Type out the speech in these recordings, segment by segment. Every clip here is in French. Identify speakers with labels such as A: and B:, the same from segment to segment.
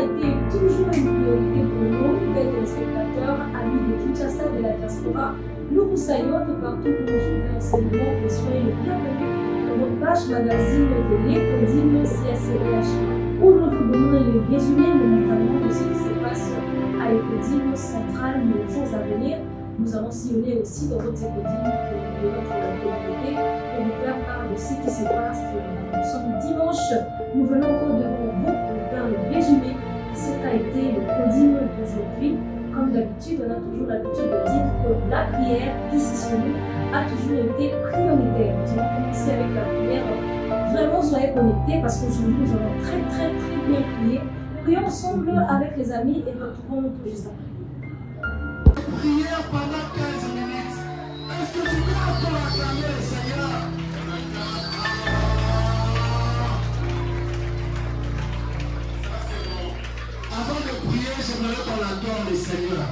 A: été toujours une priorité pour nous, fidèles téléspectateurs, amis de Kinshasa et de la diaspora. Nous vous saluons de partout où vous suivez enseignement et soyez les bienvenus dans notre page magazine de l'Écodime CSCH, où nous vous donnons le résumé notamment de ce qui se passe à l'Écodime centrale dans les jours à venir. Nous allons sillonner aussi dans votre Écodime de notre communauté pour vous faire part de ce qui se passe. Nous sommes dimanche, nous venons encore devant vous pour faire le résumé de ce qu'a été le Écodime d'aujourd'hui. Comme d'habitude, on a toujours l'habitude de dire que la prière ici sur nous a toujours été prioritaire. Nous allons commencer avec la prière. Vraiment, soyez connectés parce qu'aujourd'hui, nous allons très bien prier. Prions ensemble avec les amis et retrouvons-nous tout juste après.
B: Prière pendant 15 minutes. Est-ce que tu peux encore acclamer le Seigneur? Avant de prier, j'aimerais qu'on adore le Seigneur.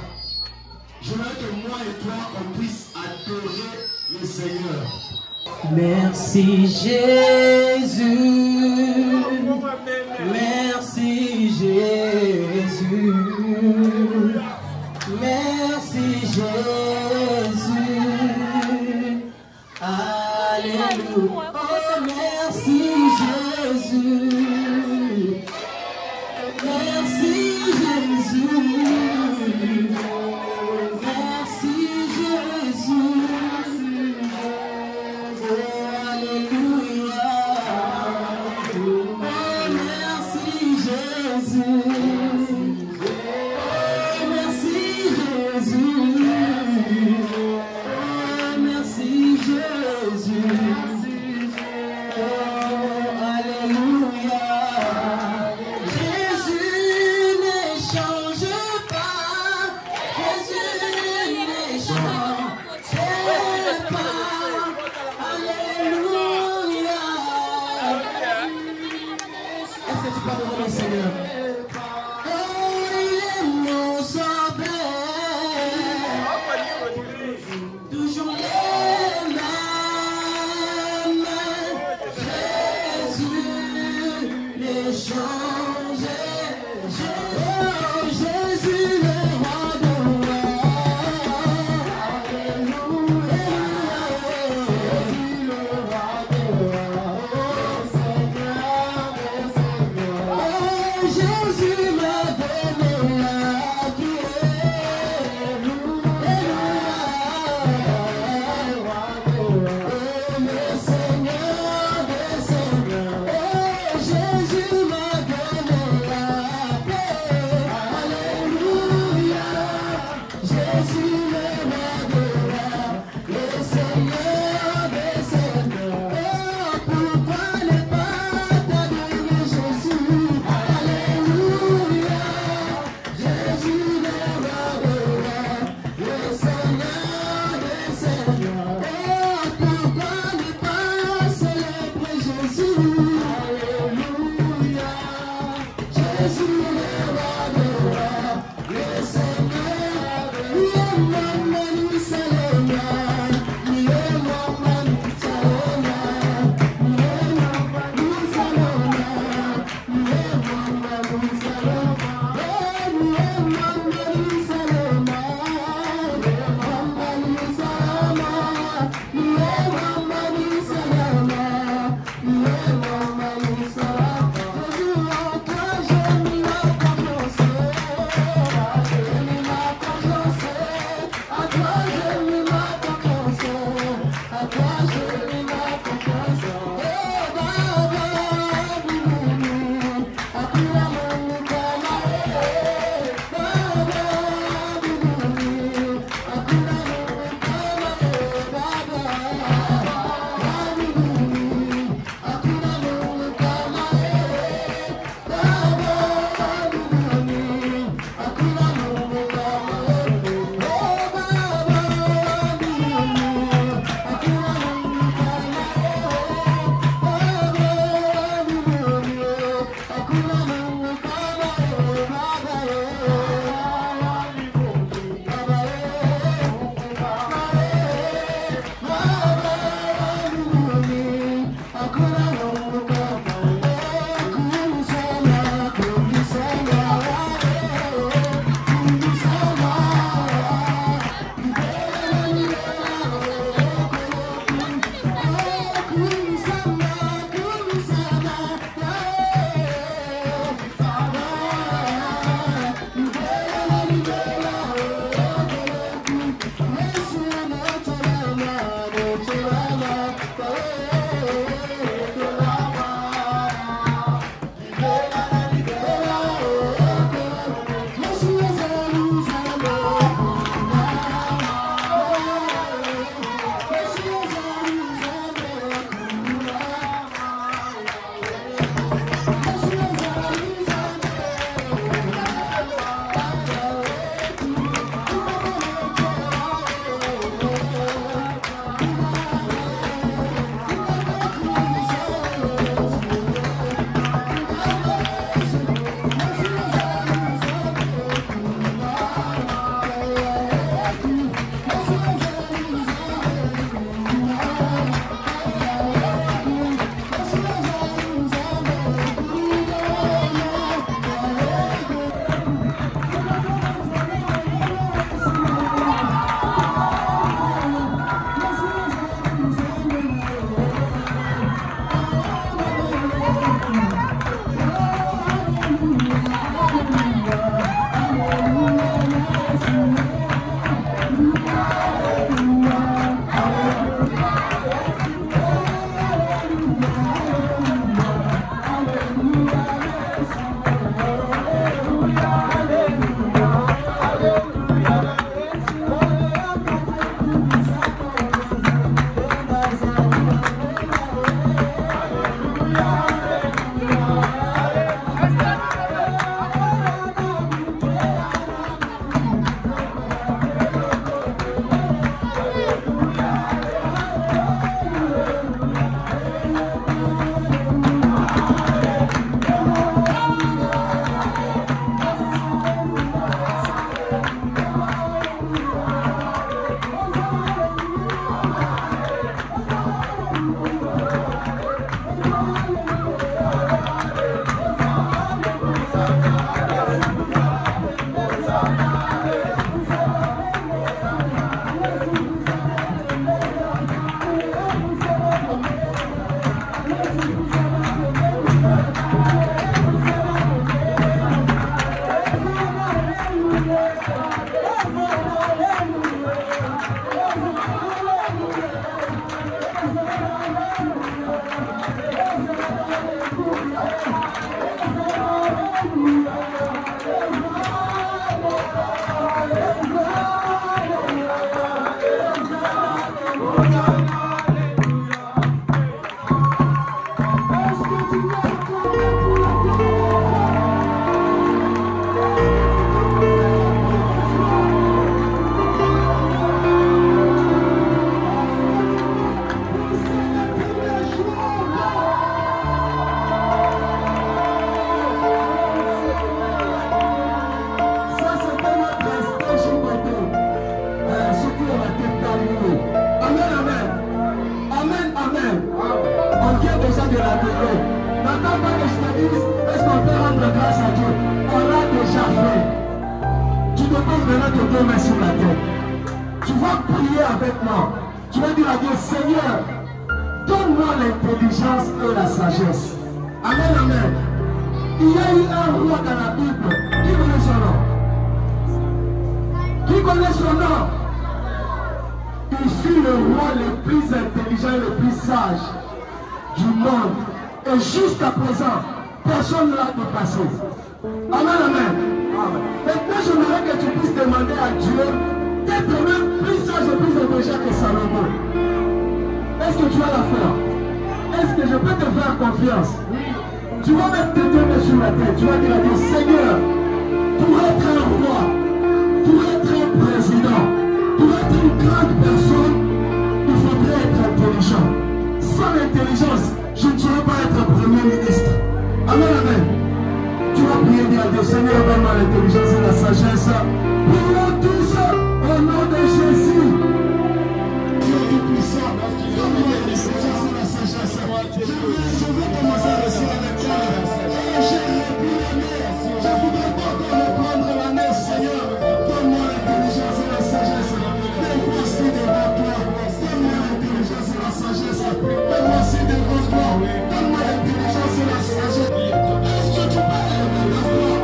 B: J'aimerais que moi et toi, on puisse adorer le Seigneur.
C: Merci Jésus. Merci Jésus. Merci Jésus. Alléluia. Oh, merci Jésus. Merci Jésus. Merci Jésus. Alléluia. Oh, merci Jésus. Merci Jésus. Merci Jésus. Oh, alléluia. Jésus ne change pas. Jésus ne change pas. Alléluia. Est-ce que tu peux adorer le Seigneur? Oh, il est mon sauveur. Toujours les mêmes. Jésus ne change. Oh, Jésus le roi de rois. Alléluia. Jésus le roi de rois. Oh, Seigneur, Seigneur. Oh, Jésus m'a donné la clé. mettre tes mains sur la tête. Tu vas prier avec moi. Tu vas dire à Dieu, Seigneur, donne-moi l'intelligence et la sagesse. Amen, amen. Il y a eu un roi dans la Bible. Qui connaît son nom? Qui connaît son nom? Il fut le roi le plus intelligent et le plus sage du monde. Et jusqu'à présent, personne ne l'a dépassé. Amen, amen. Maintenant, j'aimerais que tu puisses demander à Dieu d'être même plus sage et plus intelligent que Salomon. Est-ce que tu as la foi? Est-ce que je peux te faire confiance? Tu vas mettre tes deux mains sur la tête. Tu vas dire à Dieu, Seigneur, pour être un roi, pour être un président, pour être une grande personne, il faudrait être intelligent. Sans l'intelligence, je ne saurais pas être premier ministre. Amen, amen. Tu vas prier, dire à Dieu, Seigneur, donne-moi l'intelligence et la sagesse. Prions tous au nom de Jésus. Dieu est puissant. Donne-moi l'intelligence et la sagesse. Je veux commencer à réussir avec toi. J'ai repris l'année. Je ne voudrais pas encore reprendre l'année, Seigneur. Donne-moi l'intelligence et la sagesse. Me voici devant toi. Donne-moi l'intelligence et la sagesse. Me voici devant toi. Donne-moi l'intelligence et la sagesse. Est-ce que tu peux lever ta voix?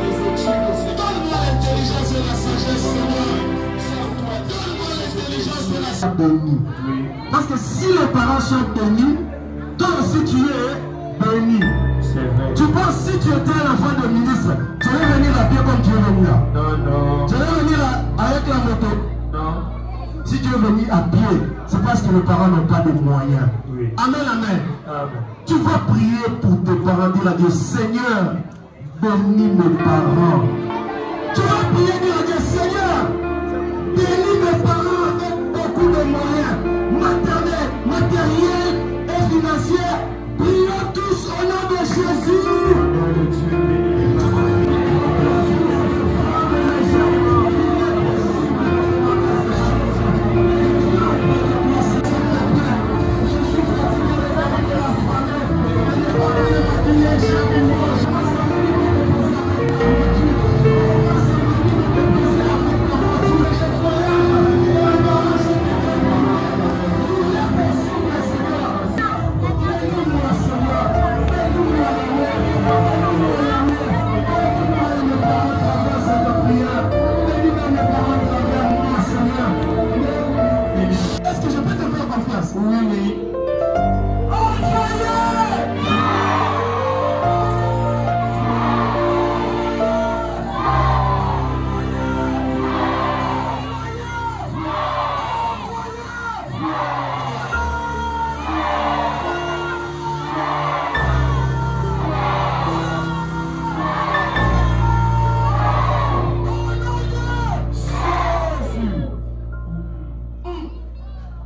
C: Donne-moi l'intelligence et la sagesse, Seigneur. Donne-moi l'intelligence et la sagesse. Béni. Parce que si les parents sont bénis, toi aussi tu es béni. Tu penses si tu étais un enfant de ministre, tu allais venir à pied comme tu es venu là? Non, non. Tu allais venir avec la moto? Non. Si tu es venu à pied, c'est parce que les parents n'ont pas de moyens. Oui. Amen, amen. Amen. Tu vas prier pour tes parents, dire à Dieu, Seigneur, bénis mes parents. Tu vas prier, dire à Dieu, Seigneur, bénis mes parents avec beaucoup de moyens, maternels, matériels et financiers. Prions tous au nom de Jésus. Est-ce que je peux te faire confiance? Oui, oui.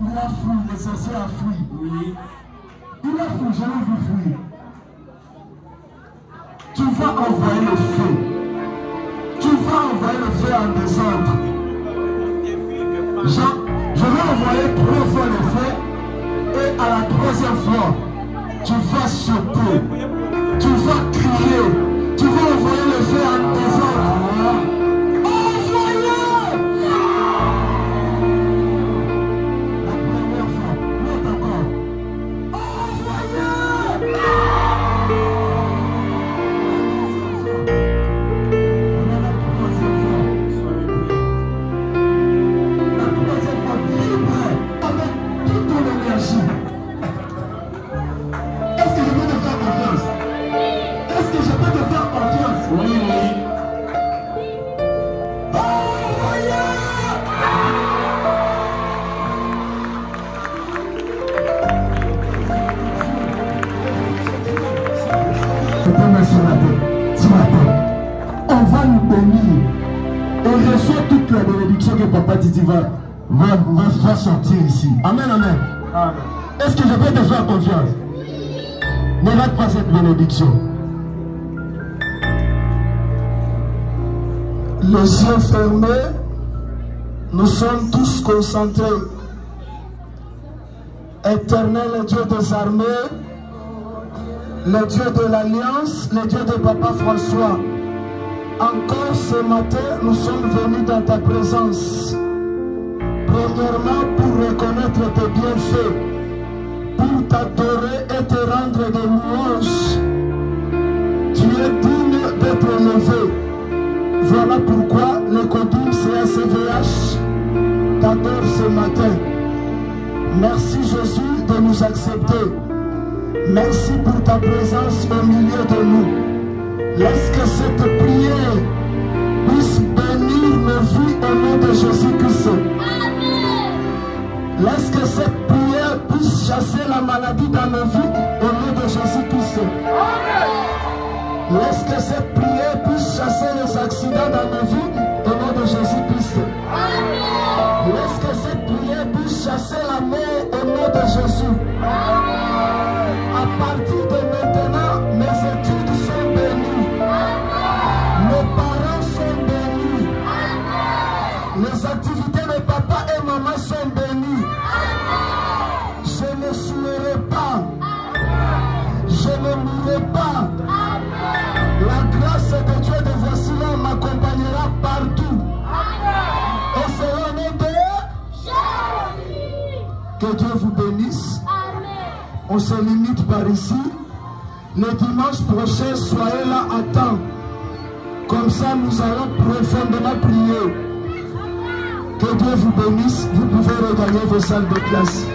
C: Il a fui, le sorcier a fui. Oui. Il a fui, je l'ai vu fuir. Tu vas envoyer le feu. Tu vas envoyer le feu en désordre. Je vais envoyer 3 fois le feu. Et à la 3e fois, tu vas sauter. Tu vas crier. Tu vas envoyer le feu en désordre. On va nous bénir et reçoit toute la bénédiction que Papa Titi va sortir ici. Amen, amen. Amen. Est-ce que je peux te faire confiance? Ne rate pas cette bénédiction. Les yeux fermés, nous sommes tous concentrés. Éternel, le Dieu des armées, le Dieu de l'Alliance, le Dieu de Papa François, encore ce matin, nous sommes venus dans ta présence. Premièrement, pour reconnaître tes bienfaits, pour t'adorer et te rendre des louanges. Tu es digne d'être élevé. Voilà pourquoi le Codim CACVH t'adore ce matin. Merci Jésus de nous accepter. Merci pour ta présence au milieu de nous. Laisse que cette prière puisse bénir nos vies au nom de Jésus-Christ. Laisse que cette prière puisse chasser la maladie dans nos vies au nom de Jésus-Christ. Laisse que cette prière puisse chasser les accidents dans nos vies au nom de Jésus-Christ. Laisse que cette prière puisse chasser la mort au nom de Jésus. À partir de maintenant, mes études sont bénies. Mes parents sont bénis. Les activités de papa et maman sont bénies. Je ne souillerai pas. Je ne mourrai pas. La grâce de Dieu de voici là m'accompagnera partout. Et c'est le nom de Jésus. Que Dieu vous bénisse. On se limite par ici. Le dimanche prochain, soyez là à temps. Comme ça, nous allons profondément prier. Que Dieu vous bénisse. Vous pouvez regagner vos salles de classe.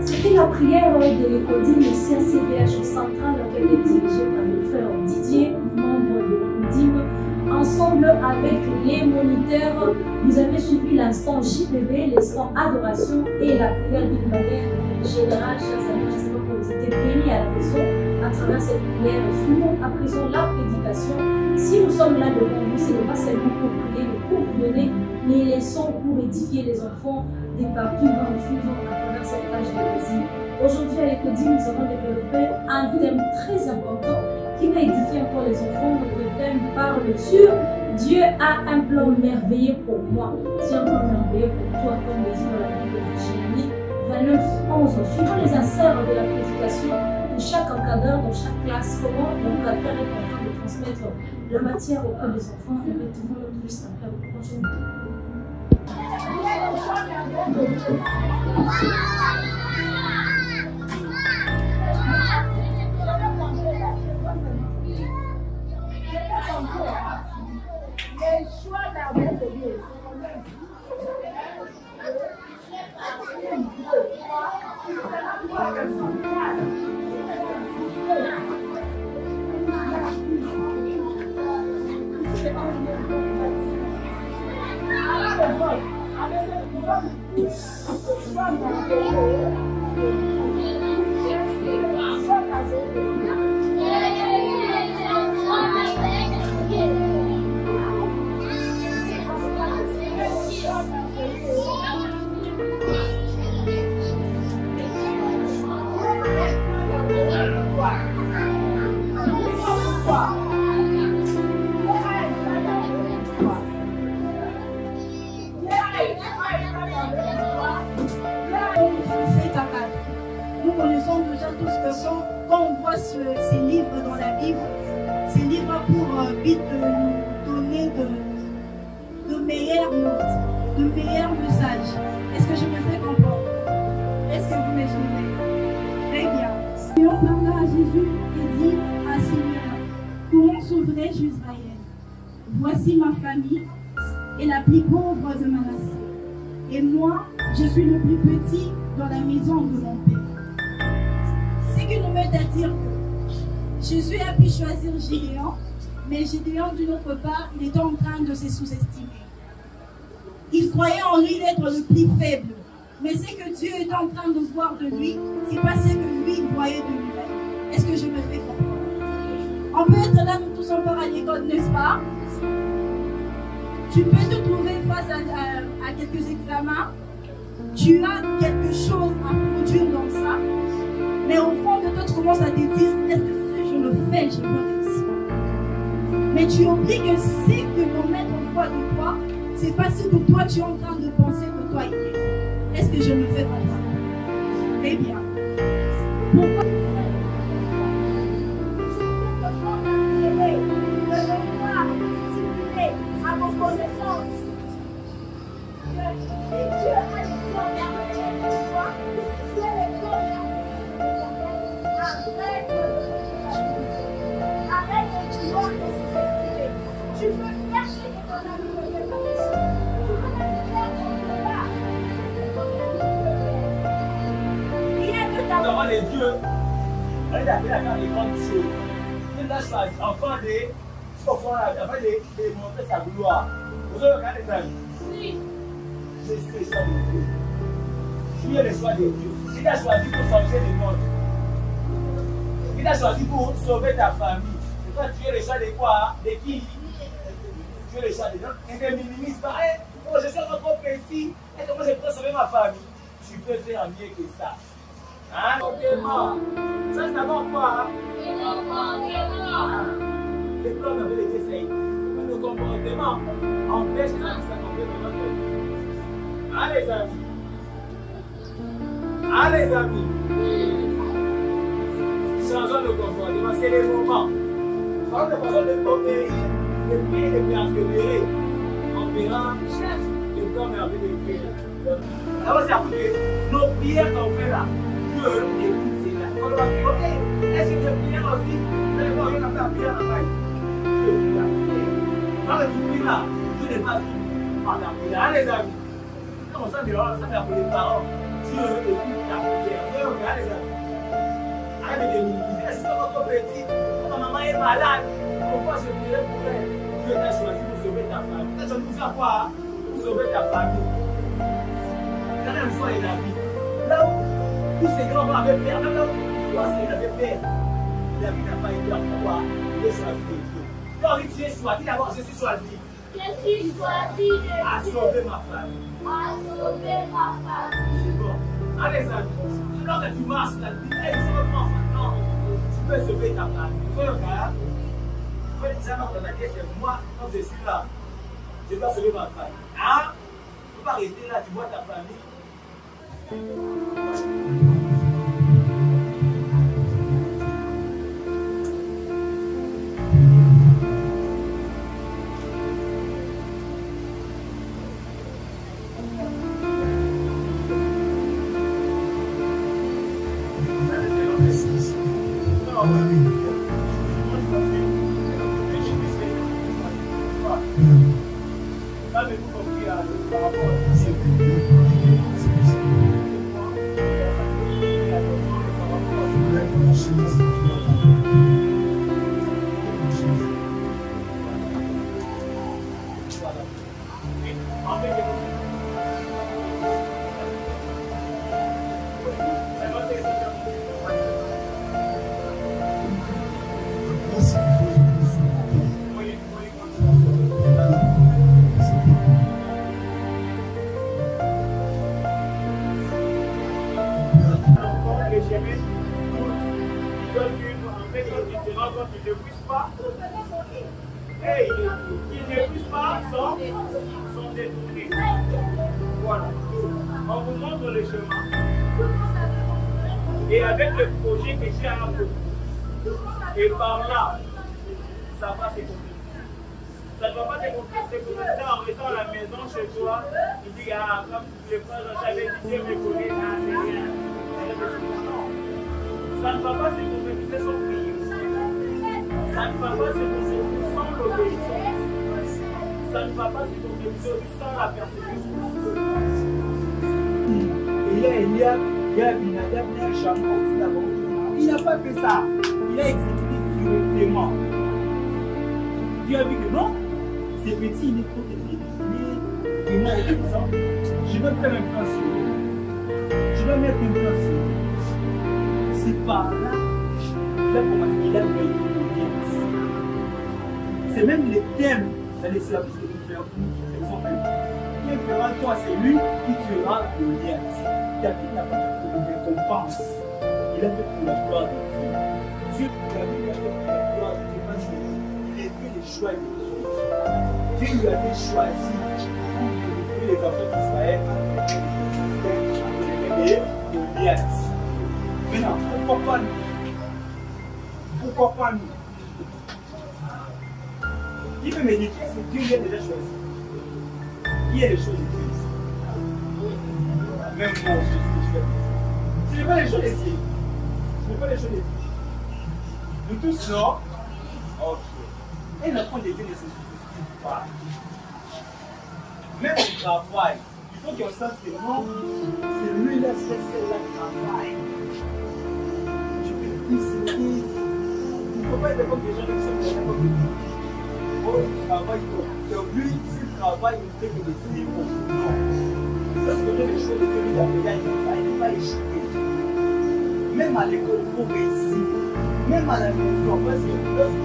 A: C'était la prière de l'Écodim du CACVH central, laquelle est dirigée par le frère Didier, membre de l'Écodim. Ensemble avec les moniteurs, vous avez suivi l'instant JPB, l'instant adoration et la prière d'une manière générale. Chers amis, j'espère que vous étiez bénis à la maison à travers cette prière. Suivons à présent la prédication. Si nous sommes là devant vous, ce n'est pas seulement pour prier, mais pour vous donner les leçons pour édifier les enfants des partout où nous suivons à travers cette page de plaisir. Aujourd'hui, à l'Écodim, nous avons développé un thème très important qui va édifier encore les enfants. Notre thème parle sur Dieu a un plan merveilleux pour moi. C'est un plan merveilleux pour toi, comme le dit dans la Bible de Jérémie 29:11. Suivant les inserts de la prédication de chaque encadreur dans chaque classe, comment l'encadreur est en train de transmettre la matière auprès des enfants. Et retrouvons notre juste après. Bonjour.
D: Nous connaissons déjà tous que quand on voit ces livres dans la Bible, ces livres pour but de nous donner de meilleures notes, de meilleurs messages. Est-ce que je me fais comprendre? Est-ce que vous me suivez? Très bien. Seigneur parla à Jésus et dit à Seigneur, comment sauverai-je Israël? Voici ma famille est la plus pauvre de Manassé. Et moi, je suis le plus petit dans la maison de mon père. Ce qui nous met à dire que Jésus a pu choisir Gédéon, mais Gédéon, d'une autre part, il était en train de se sous-estimer. Il croyait en lui d'être le plus faible. Mais ce que Dieu est en train de voir de lui, c'est pas ce que lui voyait de lui-même. Est-ce que je me fais comprendre? On peut être là, nous tous encore à l'école, n'est-ce pas? Tu peux te trouver face à quelques examens. Tu as quelque chose à produire dans ça. Mais au fond de toi, tu commences à te dire, est-ce que si je le fais, je peux réussir? Mais tu oublies que ce que l'on met en foi de toi, c'est pas ce que toi tu es en train de penser que toi il est. Est-ce que je me fais comprendre? Très bien. Pourquoi?
E: Devant les dieux, elle a fait des grandes choses. Il a choisi enfant de montrer sa gloire. Vous avez regardé ça? Oui. Je suis le choix de Dieu. Tu es le choix de Dieu. Il a choisi pour changer le monde. Il a choisi pour sauver ta famille. Et toi, tu es le choix de quoi? De qui? Tu es le choix de gens. Et ne minimise pas. Oh, je suis encore petit. Et comment je peux sauver ma famille? Tu peux faire mieux que ça. Hein? Ça, c'est d'abord quoi? Les plans avec les deux, ça existe. Mais le comportement empêche que ça s'accompagne dans notre vie. Hein, les amis? Ah les amis, changeons le comportement, c'est le moment. Quand nous passons de obéir, de prier, de persévérer, on verra le temps merveilleux de Dieu. D'abord, c'est après nos prières qu'on fait là. Dieu écoute cela. On va se dire, ok, est-ce que les prières aussi, vous allez voir, rien à faire prière dans la vie. Dieu écoute la prière. Quand tu pries là, Dieu n'est pas fini par ta prière. Hein les amis? Quand on s'en dit, ça fait pour les parents. Dieu écoute ta prière. Dieu regarde les amis. Arrête de minimiser. Si c'est encore petit, ta maman est malade, pourquoi je prierai pour elle? Dieu t'a choisi pour sauver ta famille. Tu as choisi pour faire quoi? Pour sauver ta famille. Quand même, foi et la vie. Là où tous ces grands avaient peur, même là où toi, c'est avait peur, la vie n'a pas été peur. Pourquoi? Dieu choisit de Dieu. Quand tu es choisi, d'abord, je suis choisi.
F: Je suis choisi de Dieu.
E: À sauver ma famille.
F: À sauver ma famille.
E: C'est bon. Allez, amis. Quand tu marches, la vie, elle se reprend maintenant. Tu peux sauver ta famille. Tu vois, regarde. Tu peux déjà dans la tête, c'est moi, quand je suis là, je dois sauver ma famille. Hein? Tu ne peux pas rester là, tu vois ta famille. Et avec le projet que j'ai à côté, et par là, ça va se concrétiser. Ça ne va pas se concrétiser comme ça en restant à la maison chez toi. Tu dis, ah, comme les frères, je savais que Dieu me connaît, ah, c'est rien. Non. Ça ne va pas se concrétiser sans prier. Ça ne va pas se concrétiser sans l'obéissance. Ça ne va pas se concrétiser aussi sans la persévérance. Il y a Abinadab, il y a Shammah aussi d'abord. Il n'a pas fait ça. Il a exécuté directement. Dieu a vu que non, c'est petit, il est trop élevé. Il est vraiment obéissant. Je vais faire un plan sur lui. Je vais mettre un plan sur lui. C'est par là qu'il a commencé, il a fait l'obéissance. C'est même les thèmes dans les services que nous faisons. Par exemple, qui fera toi, c'est lui qui tuera Goliath. David n'a pas fait pour une récompense. Il a fait pour la gloire de Dieu. Dieu, David a fait pour la gloire de Dieu parce qu'il était le choix de Dieu. Dieu lui avait choisi pour délivrer les enfants d'Israël de Goliath. Maintenant, pourquoi pas nous? Pourquoi pas nous? Qui peut me dire que Dieu l'a déjà choisi? Qui est le choix de Dieu? Même moi, je suis le. Ce n'est pas les choses de Dieu. Ce n'est pas les choses de Dieu. Nous tous, non? Ok. Et l'enfant de Dieu ne se sous-estime pas. Même au travail, il faut qu'on sente que non, c'est lui là, c'est là qui travaille. Je fais plus service. Il ne faut pas être comme des gens qui sont derrière comme lui. Oh, il travaille. Donc lui, s'il travaille, il ne fait que des zéros. Non. Ça, c'est que les choses de Dieu, il a appelé, il n'est pas échoué. Même à l'école, il faut réussir. Même à la maison, parce que lorsque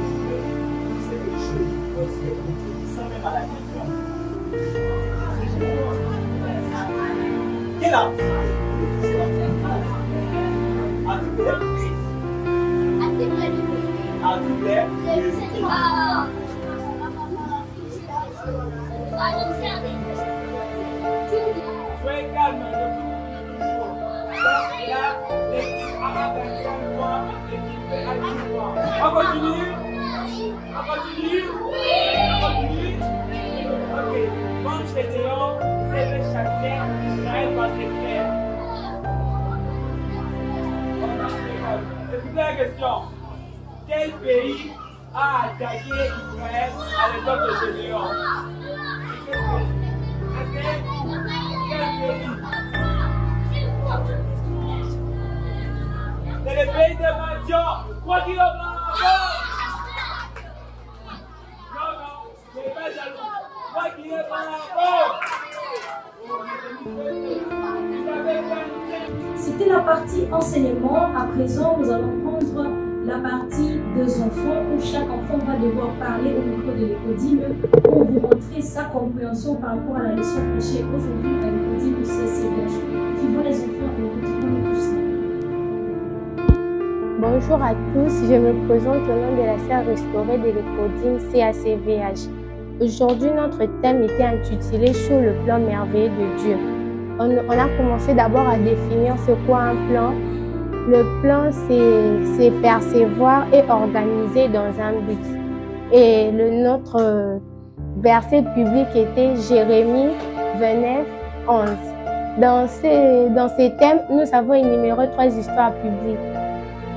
E: c'est échoué, il faut se réussir même à la maison. Quel article? Soyez calme. On continue? On continue? On continue? Ok. Comme Gédéon, c'est le chasseur d'Israël par ses frères. Écoutez la question. Quel pays a attaqué Israël à l'époque de Gédéon? Quel pays? C'est le pays de Madian. Quoi qu'il en soit. Non, je n'ai pas jaloux. Quoi qu'il en soit.
A: C'était la partie enseignement. À présent, nous allons prendre la partie des enfants où chaque enfant va devoir parler au micro de l'écodime pour vous montrer sa compréhension par rapport à la leçon prêchée aujourd'hui à l'écodime du CSCVH. Suivons les enfants et retrouvons tout ça.
G: Bonjour à tous, je me présente au nom de la sœur restaurée de l'écodime CACVH. Aujourd'hui, notre thème était intitulé sur le plan merveilleux de Dieu. On a commencé d'abord à définir ce qu'est un plan. Le plan, c'est percevoir et organiser dans un but. Et notre verset public était Jérémie 29, 11. Dans ces thèmes, nous avons énuméré 3 histoires publiques.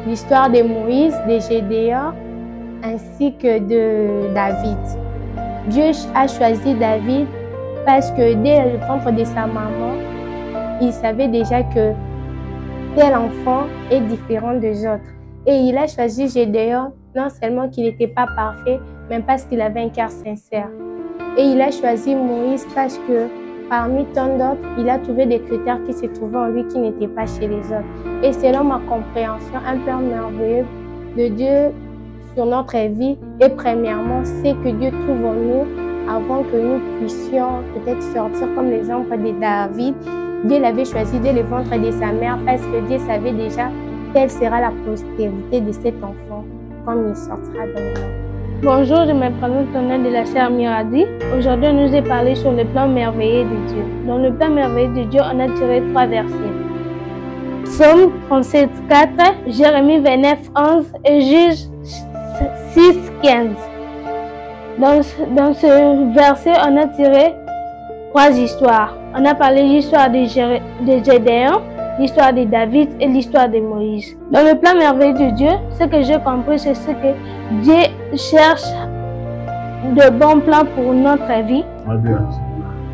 G: L'histoire de Moïse, de Gédéon, ainsi que de David. Dieu a choisi David parce que dès le ventre de sa maman, il savait déjà que tel enfant est différent des autres. Et il a choisi Gédéon, non seulement qu'il n'était pas parfait, mais parce qu'il avait un cœur sincère. Et il a choisi Moïse parce que parmi tant d'autres, il a trouvé des critères qui se trouvaient en lui qui n'étaient pas chez les autres. Et selon ma compréhension, un plan merveilleux de Dieu sur notre vie est premièrement c'est que Dieu trouve en nous avant que nous puissions peut-être sortir comme l'exemple de David. Dieu l'avait choisi dès le ventre de sa mère parce que Dieu savait déjà quelle sera la postérité de cet enfant quand il sortira de nous.
H: Bonjour, je me présente au nom de la sœur Miradi. Aujourd'hui, on nous a parlé sur le plan merveilleux de Dieu. Dans le plan merveilleux de Dieu, on a tiré 3 versets. Psaume 37, 4, Jérémie 29, 11 et Juge 6, 15. Dans ce verset, on a tiré 3 histoires. On a parlé de l'histoire de Gédéon, l'histoire de David et l'histoire de Moïse. Dans le plan merveilleux de Dieu, ce que j'ai compris, c'est ce que Dieu cherche de bons plans pour notre vie.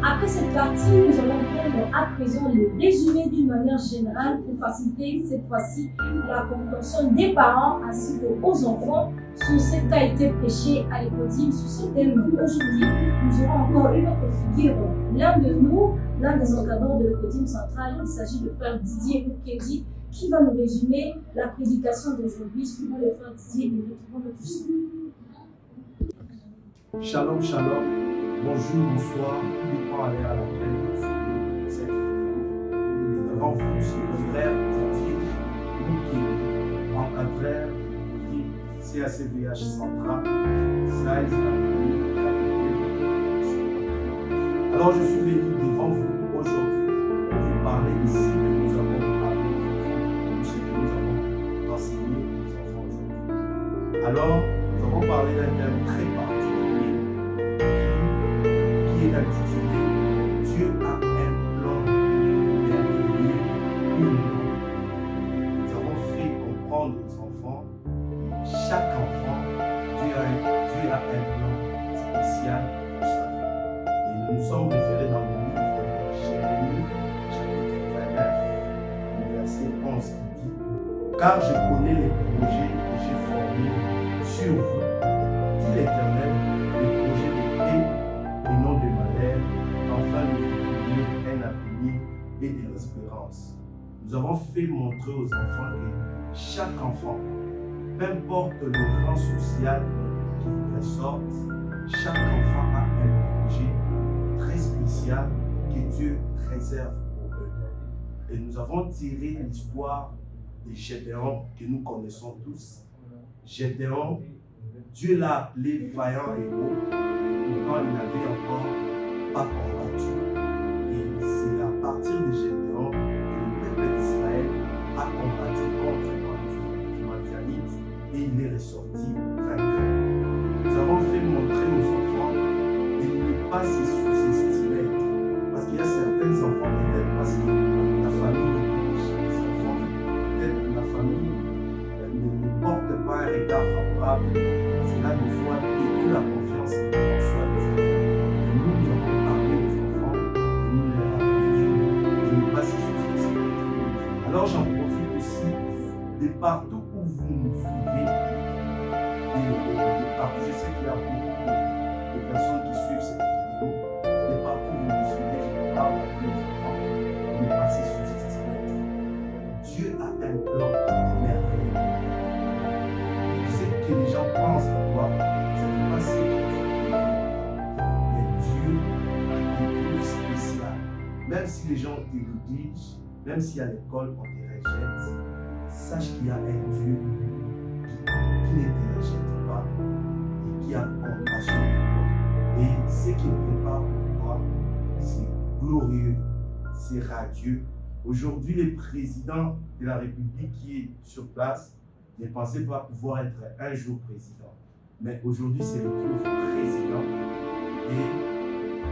A: Après cette partie, nous allons prendre à présent le résumé d'une manière générale pour faciliter cette fois-ci la compréhension des parents ainsi qu'aux enfants sur ce qui a été prêché à l'écodime sur ce thème. Aujourd'hui, nous aurons encore une autre figure. L'un de nous, l'un des encadrants de l'écodime centrale, il s'agit de frère Didier Moukedi, qui va nous résumer la prédication d'aujourd'hui. Suivons le frère Didier et nous retrouvons notre sujet.
I: Shalom, shalom. Bonjour, bonsoir, tout dépend aller à laquelle vous êtes. Devant vous, c'est le frère Didier Moukedi, encadreur du CACVH central, 16 Alors je suis venu devant vous aujourd'hui pour vous parler de ce que nous avons parlé, de ce que nous avons enseigné aux enfants aujourd'hui. Alors, nous avons parlé d'un thème très particulier qui est intitulé Dieu a un plan merveilleux pour nous. Nous avons fait comprendre aux enfants, chaque enfant, Dieu a un plan spécial pour sa vie. Et nous nous sommes référés dans car je connais les projets que j'ai formés sur vous, dit l'Éternel, les projets de paix et non de malheur, afin de vous donner un avenir et de l'espérance. Nous avons fait montrer aux enfants que chaque enfant, peu importe le rang social qu'il ressorte, chaque enfant a un projet très spécial que Dieu réserve pour eux. Et nous avons tiré l'histoire de Gédéon que nous connaissons tous. Gédéon, Dieu l'a appelé vaillant héros quand il n'avait encore pas combattu. Et c'est à partir de Gédéon que le peuple d'Israël a combattu contre les Madianites et il est ressorti vainqueur. Nous avons fait montrer aux enfants de ne pas se sous-estimer. Parce qu'il y a certains enfants, peut-être parce que la famille les enfants, peut-être que la famille ne porte pas un regard favorable. Cela nous fois toute la confiance en soi des enfants. Et nous avons parlé aux enfants et nous leur avons dit de ne pas se sous-estimer. Alors j'en profite aussi de partout où vous nous suivez. Je sais qu'il y a beaucoup de personnes qui suivent cette vidéo. Et partout où vous nous suivez, je parle à tous les enfants de ne pas se sous-estimer. Dieu a un plan merveilleux. Je sais que les gens pensent à quoi, ce n'est pas ce que tu veux. Mais Dieu est plus spécial. Même si les gens te négligent, même si à l'école on te rejette, sache qu'il y a un Dieu qui ne te rejette pas et qui a compassion de toi. Et ce qu'il prépare pour toi, c'est glorieux, c'est radieux. Aujourd'hui, le président de la République qui est sur place ne pensait pas pouvoir être un jour président. Mais aujourd'hui, c'est le président. Et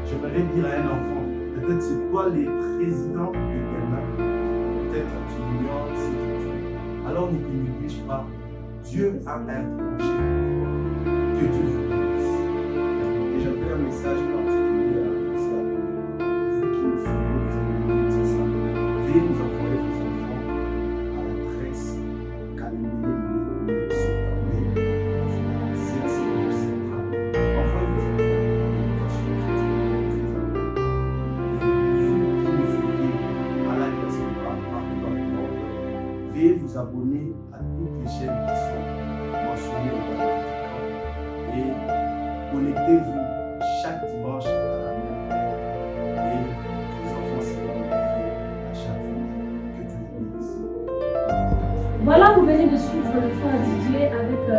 I: j'aimerais dire à un enfant, peut-être c'est toi le président de demain, peut-être tu ignores ce que tu es. Alors ne te néglige pas. Dieu a un projet que Dieu vous bénisse. Et j'avais un message particulier à annoncer à vous qui nous suivez, c'est ça. Veuillez nous envoyer vos enfants à l'adresse calendrier c'est assez central. Envoyez vos enfants à l'éducation chrétienne très importante. Et vous qui nous suivez à la diaspora partout dans le monde, veuillez vous abonner à toutes les chaînes qui sont mentionnées au bas de l'écran et connectez-vous chaque dimanche à la même heure et les enfants seront éduqués à chaque jour. Que Dieu vous bénisse.
A: Voilà, vous venez de suivre le frère Didier avec le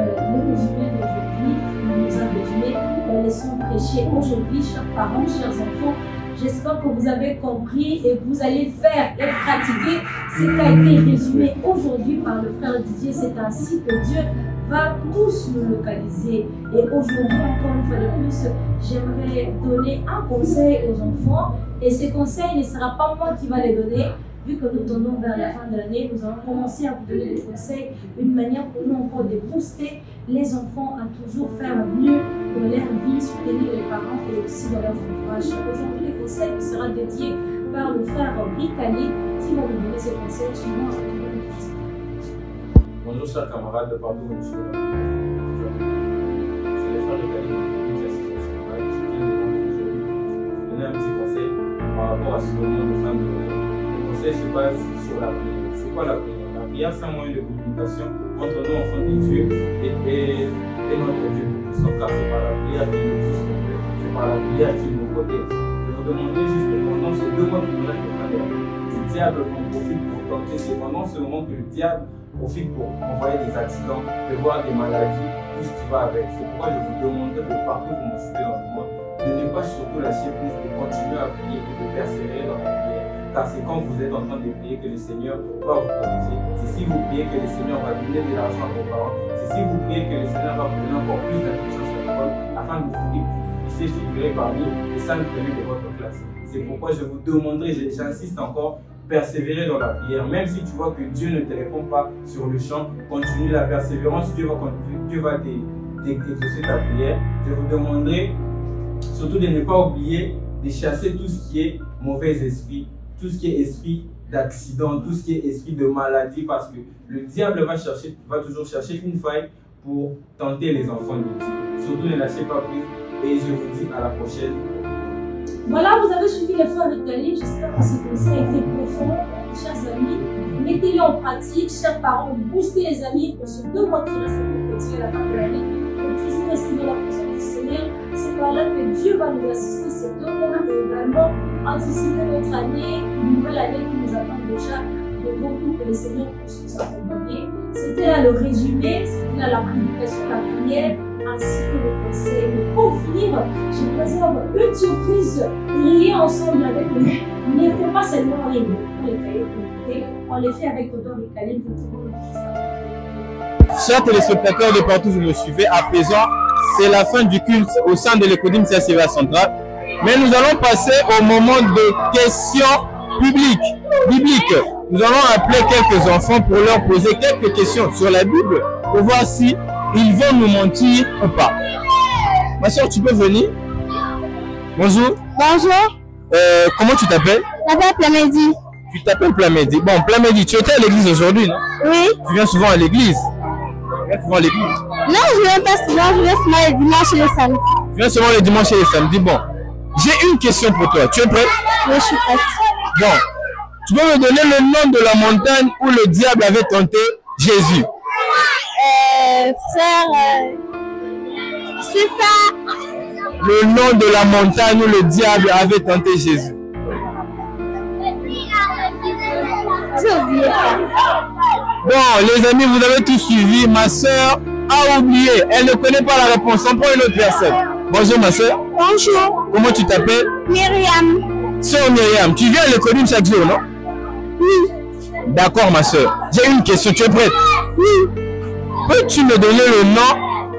A: résumé d'aujourd'hui. Il nous a résumé la leçon prêchée aujourd'hui, chers parents, chers enfants. J'espère que vous avez compris et que vous allez faire et pratiquer ce qui a été résumé aujourd'hui par le frère Didier. C'est ainsi que Dieu va tous nous localiser. Et aujourd'hui, encore une fois de plus, j'aimerais donner un conseil aux enfants. Et ce conseil ne sera pas moi qui va les donner. Vu que nous tournons vers la fin de l'année, nous allons commencer à vous donner des conseils, une manière pour nous encore de booster les enfants à toujours faire mieux dans leur vie, soutenir les parents et aussi dans leur entourage. Aujourd'hui, le conseil sera dédié par le frère Ricali qui va nous donner ces conseils suivant à tout.
J: Bonjour chers camarades de partout où nous sommes. C'est le frère Ricali qui vous donner un petit conseil par rapport à ce moment de fin de l'année. Le conseil se base sur la prière. C'est quoi la prière? La prière, c'est un moyen de communication entre nous, enfants de Dieu, et notre Dieu tout-puissant, car c'est par la prière qu'il nous pousse, c'est par la prière qu'il nous protège. Je vous demanderai juste pendant ces 2 mois qui nous restent de fin d'année, le diable en profite pour tenter. C'est pendant ce moment que le diable profite pour envoyer des accidents, prévoir des maladies, tout ce qui va avec. C'est pourquoi je vous demanderai de partout où vous me suivez dans le monde, de ne pas surtout lâcher prise, de continuer à prier et de persévérer dans la prière. Car c'est quand vous êtes en train de prier que le Seigneur va vous protéger. C'est si vous priez que le Seigneur va donner de l'argent à vos parents. C'est si vous priez que le Seigneur va vous donner encore plus d'intelligence à l'école afin que vous puissiez figurer parmi les 5 premiers de votre classe. C'est pourquoi je vous demanderai, j'insiste encore, persévérer dans la prière. Même si tu vois que Dieu ne te répond pas sur le champ, continue la persévérance, Dieu va t'exaucer ta prière. Je vous demanderai surtout de ne pas oublier de chasser tout ce qui est mauvais esprit, tout ce qui est esprit d'accident, tout ce qui est esprit de maladie, parce que le diable va toujours chercher une faille pour tenter les enfants de Dieu. Surtout ne lâchez pas prise et je vous dis à la prochaine.
A: Voilà, vous avez suivi les frères Ricali. J'espère que ce conseil a été profond, chers amis. Mettez-les en pratique, chers parents, boostez les amis pour ce 2 mois qui restent pour continuer la fin de l'année. Pour toujours rester dans la présence du Seigneur. C'est par là que Dieu va nous assister ces 2 mois et également anticiper notre année, une nouvelle année qui nous attend déjà. De beaucoup que le Seigneur puisse nous accompagner. C'était là le résumé, c'était là la prédication, la prière, ainsi que le conseil. Mais pour finir, je réserve une surprise. Priez ensemble avec nous. Ne faites pas seulement en ligne. On les fait avec Tonton Ricali pour tout le monde.
K: Chers téléspectateurs de partout, vous me suivez. À présent, c'est la fin du culte au sein de l'Ecodim CACVA Central. Mais nous allons passer au moment de questions bibliques. Nous allons appeler quelques enfants pour leur poser quelques questions sur la Bible pour voir si ils vont nous mentir ou pas. Ma soeur, tu peux venir? Bonjour.
H: Bonjour.
K: Comment tu t'appelles?
H: Je m'appelle Plamedi.
K: Tu t'appelles Plamedi. Bon, Plamedi, tu étais à l'église aujourd'hui, non?
H: Oui.
K: Tu viens souvent à l'église? Non,
H: je viens pas souvent, je viens seulement les dimanches et les samedis.
K: Tu viens seulement les dimanches et les samedis. Bon, j'ai une question pour toi. Tu es prêt?
H: Oui, je suis prête.
K: Bon, tu peux me donner le nom de la montagne où le diable avait tenté Jésus?
H: Frère, c'est ça.
K: Le nom de la montagne où le diable avait tenté Jésus.
H: J'ai oublié.
K: Bon, les amis, vous avez tout suivi. Ma soeur a oublié. Elle ne connaît pas la réponse. On prend une autre personne. Bonjour, ma soeur.
H: Bonjour.
K: Comment tu t'appelles?
H: Myriam.
K: Sœur Myriam, tu viens à l'Ecodim chaque jour, non?
H: Oui.
K: D'accord, ma soeur. J'ai une question. Tu es prête?
H: Oui.
K: Peux-tu me donner le nom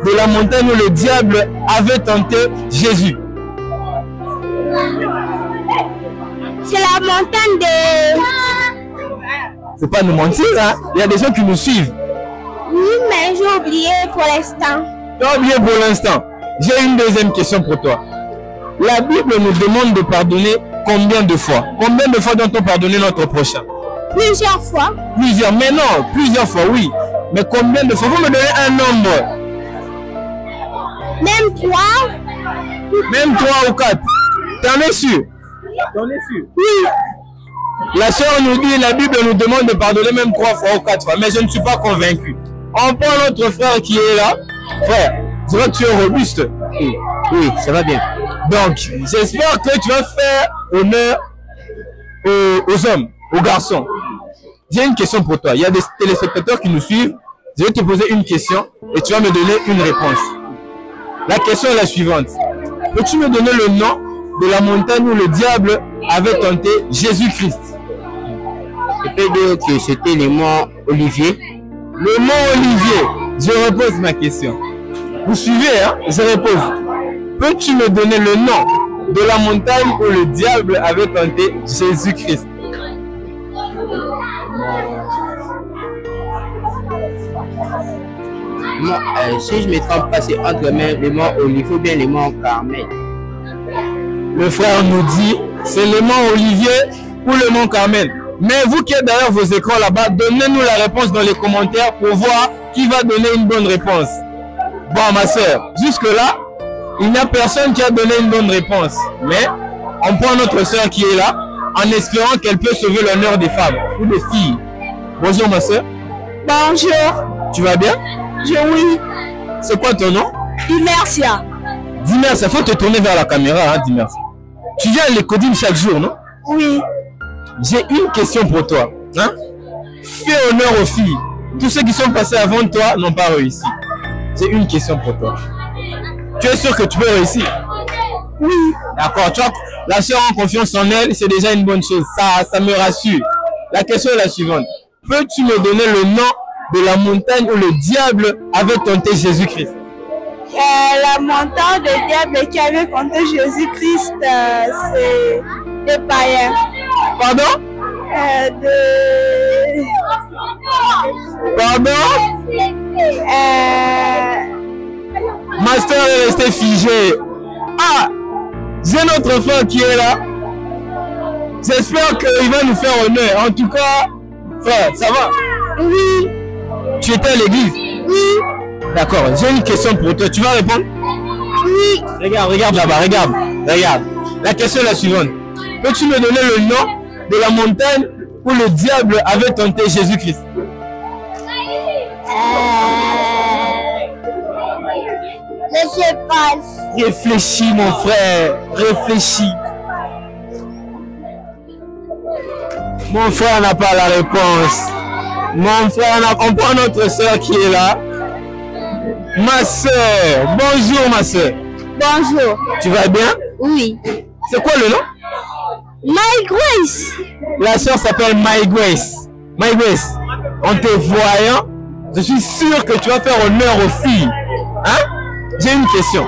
K: de la montagne où le diable avait tenté Jésus?
H: C'est la montagne de...
K: Faut pas nous mentir, hein? Il y a des gens qui nous suivent.
H: Oui, mais j'ai oublié pour l'instant.
K: Tu as oublié pour l'instant. J'ai une deuxième question pour toi. La Bible nous demande de pardonner combien de fois? Combien de fois doit-on pardonner notre prochain?
H: Plusieurs fois.
K: Plusieurs, mais non, plusieurs fois, oui. Mais combien de fois? Vous me donnez un nombre.
H: Même 3.
K: Même 3 ou 4. T'en es sûr? T'en es sûr?
H: Oui.
K: La sœur nous dit, la Bible nous demande de pardonner même 3 fois ou 4 fois, mais je ne suis pas convaincu. On prend notre frère qui est là. Frère, je vois que tu es robuste. Oui, ça va bien. Donc, j'espère que tu vas faire honneur aux hommes, aux garçons. J'ai une question pour toi. Il y a des téléspectateurs qui nous suivent. Je vais te poser une question et tu vas me donner une réponse. La question est la suivante. Peux-tu me donner le nom de la montagne où le diable avait tenté Jésus-Christ?
L: Je peux dire que c'était le mont Olivier.
K: Le mont Olivier. Je repose ma question. Vous suivez, hein? Je repose. Peux-tu me donner le nom de la montagne où le diable avait tenté Jésus-Christ?
L: Si je me trompe pas, c'est entre le mont Olivier ou bien le mont Carmel.
K: Le frère nous dit, c'est le mont Olivier ou le mont Carmel. Mais vous qui êtes derrière vos écrans là-bas, donnez-nous la réponse dans les commentaires pour voir qui va donner une bonne réponse. Bon, ma soeur, jusque-là, il n'y a personne qui a donné une bonne réponse. Mais on prend notre soeur qui est là, en espérant qu'elle peut sauver l'honneur des femmes ou des filles. Bonjour, ma soeur.
H: Bonjour.
K: Tu vas bien?
H: Oui.
K: C'est quoi ton nom?
H: Dimercia.
K: Dimercia, il faut te tourner vers la caméra, hein, Dimercia. Tu viens à l'Ecodim chaque jour, non?
H: Oui.
K: J'ai une question pour toi. Hein? Fais honneur aux filles. Tous ceux qui sont passés avant toi n'ont pas réussi. J'ai une question pour toi. Tu es sûr que tu peux réussir?
H: Oui.
K: D'accord. Tu vois, la sœur en confiance en elle, c'est déjà une bonne chose. Ça me rassure. La question est la suivante. Peux-tu me donner le nom de la montagne où le diable avait tenté Jésus-Christ?
H: La montagne du diable qui avait tenté Jésus-Christ, c'est des païens.
K: Pardon? Pardon? Master est resté figé. Ah! J'ai notre frère qui est là. J'espère qu'il va nous faire honneur. En tout cas, frère, ça va?
H: Oui.
K: Tu étais à l'église?
H: Oui.
K: D'accord, j'ai une question pour toi. Tu vas répondre?
H: Oui.
K: Regarde là-bas, regarde. La question est la suivante. Peux-tu me donner le nom de la montagne où le diable avait tenté Jésus-Christ?
H: Je sais pas.
K: Réfléchis, mon frère. Réfléchis. Mon frère n'a pas la réponse. Mon frère n'a pas. On prend notre soeur qui est là. Ma soeur. Bonjour, ma soeur.
H: Bonjour.
K: Tu vas bien?
H: Oui.
K: C'est quoi le nom?
H: My Grace.
K: La soeur s'appelle My Grace. My Grace, en te voyant, je suis sûr que tu vas faire honneur aux filles. Hein? J'ai une question.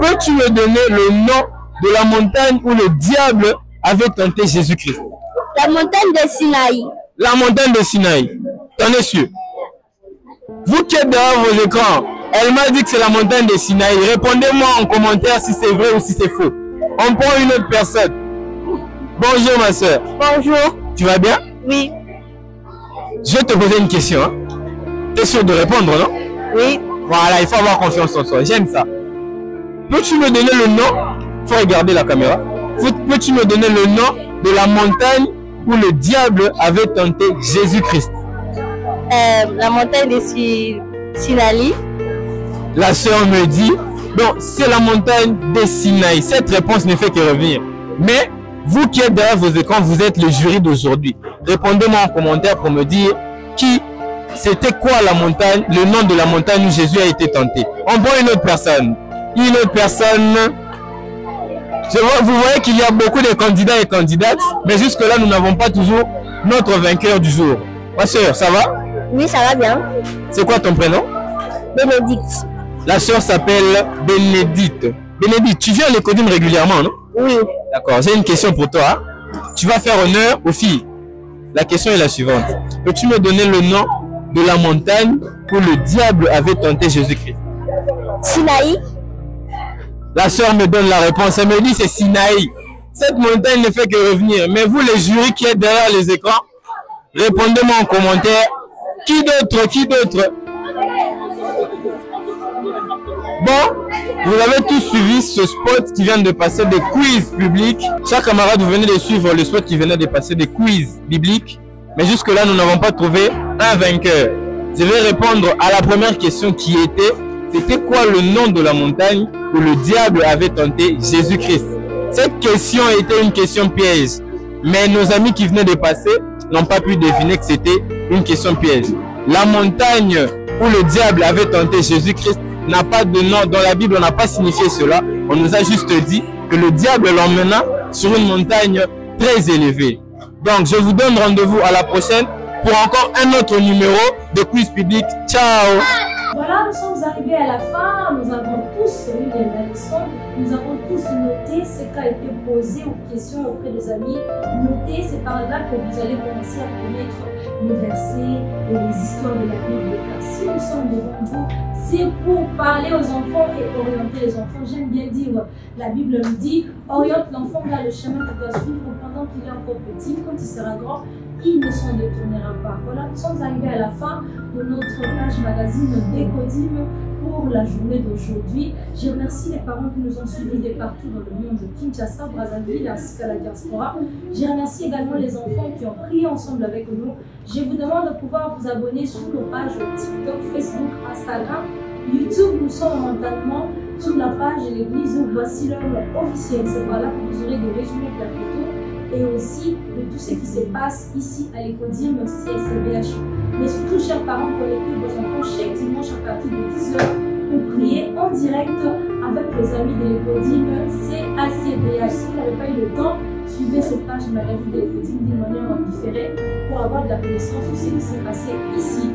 K: Peux-tu me donner le nom de la montagne où le diable avait tenté Jésus-Christ?
H: La montagne de Sinaï.
K: La montagne de Sinaï. T'en es sûr? Vous qui êtes derrière vos écrans, elle m'a dit que c'est la montagne de Sinaï. Répondez-moi en commentaire si c'est vrai ou si c'est faux. On prend une autre personne. Bonjour ma soeur.
H: Bonjour.
K: Tu vas bien?
H: Oui.
K: Je vais te poser une question. Hein? Tu es sûr de répondre, non?
H: Oui.
K: Voilà, il faut avoir confiance en soi. J'aime ça. Peux-tu me donner le nom? Il faut regarder la caméra. Peux-tu me donner le nom de la montagne où le diable avait tenté Jésus-Christ?
H: La montagne de Sinaï.
K: La sœur me dit, bon, c'est la montagne de Sinaï. Cette réponse ne fait que revenir. Mais vous qui êtes derrière vos écrans, vous êtes le jury d'aujourd'hui. Répondez-moi en commentaire pour me dire c'était quoi la montagne, le nom de la montagne où Jésus a été tenté. On prend une autre personne. Une autre personne. Vous voyez qu'il y a beaucoup de candidats et candidates, mais jusque-là, nous n'avons pas toujours notre vainqueur du jour. Ma soeur, ça va?
H: Oui, ça va bien.
K: C'est quoi ton prénom?
H: Bénédicte.
K: La soeur s'appelle Bénédicte. Bénédicte, tu viens à l'Écodime régulièrement, non?
H: Oui.
K: D'accord, j'ai une question pour toi. Hein? Tu vas faire honneur aux filles. La question est la suivante. Peux-tu me donner le nom de la montagne où le diable avait tenté Jésus-Christ?
H: Sinaï.
K: La sœur me donne la réponse. Elle me dit c'est Sinaï. Cette montagne ne fait que revenir. Mais vous, les jurys qui êtes derrière les écrans, répondez-moi en commentaire. Qui d'autre? Qui d'autre? Bon, vous avez tous suivi ce spot qui vient de passer des quiz publics. Chers camarades, vous venez de suivre le spot qui venait de passer des quiz bibliques. Mais jusque-là, nous n'avons pas trouvé un vainqueur. Je vais répondre à la première question qui était, c'était quoi le nom de la montagne où le diable avait tenté Jésus-Christ? Cette question était une question piège. Mais nos amis qui venaient de passer n'ont pas pu deviner que c'était une question piège. La montagne où le diable avait tenté Jésus-Christ n'a pas de nom. Dans la Bible, on n'a pas signifié cela. On nous a juste dit que le diable l'emmena sur une montagne très élevée. Donc, je vous donne rendez-vous à la prochaine pour encore un autre numéro de quiz public. Ciao!
A: Voilà, nous sommes arrivés à la fin. Nous avons tous lu la leçon. Nous avons tous noté ce qui a été posé aux questions auprès des amis. Notez, c'est par là que vous allez commencer à connaître les versets et les histoires de la Bible. Car si nous sommes devant vous, c'est pour parler aux enfants et orienter les enfants. J'aime bien dire, la Bible nous dit, oriente l'enfant vers le chemin qu'il doit suivre pendant qu'il est encore petit. Quand il sera grand, il ne s'en détournera pas. Voilà, nous sommes arrivés à la fin de notre page magazine d'Écodime pour la journée d'aujourd'hui. Je remercie les parents qui nous ont suivis de partout dans le monde de Kinshasa, Brazzaville ainsi qu'à la diaspora. Je remercie également les enfants qui ont prié ensemble avec nous. Je vous demande de pouvoir vous abonner sur nos pages TikTok, Facebook, Instagram, YouTube. Nous sommes momentanément sur la page de l'église Voici l'homme officiel. C'est par là que vous aurez des résumés de la photo et aussi de tout ce qui se passe ici à l'Écodime CSCVH. Mais surtout, chers parents, connectez vos enfants chaque dimanche à partir de 10h pour prier en direct avec les amis de l'Écodime CACVH. Si vous n'avez pas eu le temps, suivez cette page magazine de l'Écodime d'une manière différée pour avoir de la connaissance sur ce qui s'est passé ici.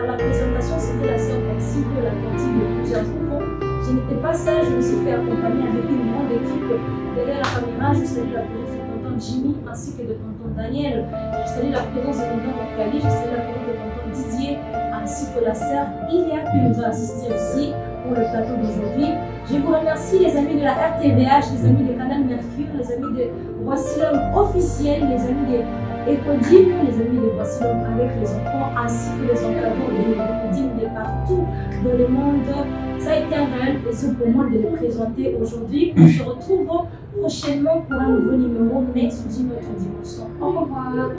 A: À la présentation, c'était la sœur Maxime de la cantine de plusieurs enfants. Je n'étais pas seule, je me suis fait accompagner avec une grande équipe derrière la caméra. Je salue la présence de tonton Jimmy ainsi que de tonton Daniel. Je salue la présence de tonton Okali, je salue la présence de tonton Didier ainsi que la sœur Ilia qui nous a assisté aussi pour le plateau d'aujourd'hui. Je vous remercie les amis de la RTVH, les amis de Canal Mercure, les amis de Voici l'homme officiel, les amis de Ecodim, les amis de Voici l'homme avec les enfants, ainsi que les encadrants de Ecodim de partout dans le monde. Ça a été un réel plaisir pour moi de les présenter aujourd'hui. On se retrouve prochainement pour un nouveau numéro, mais sous une autre dimension. Au revoir.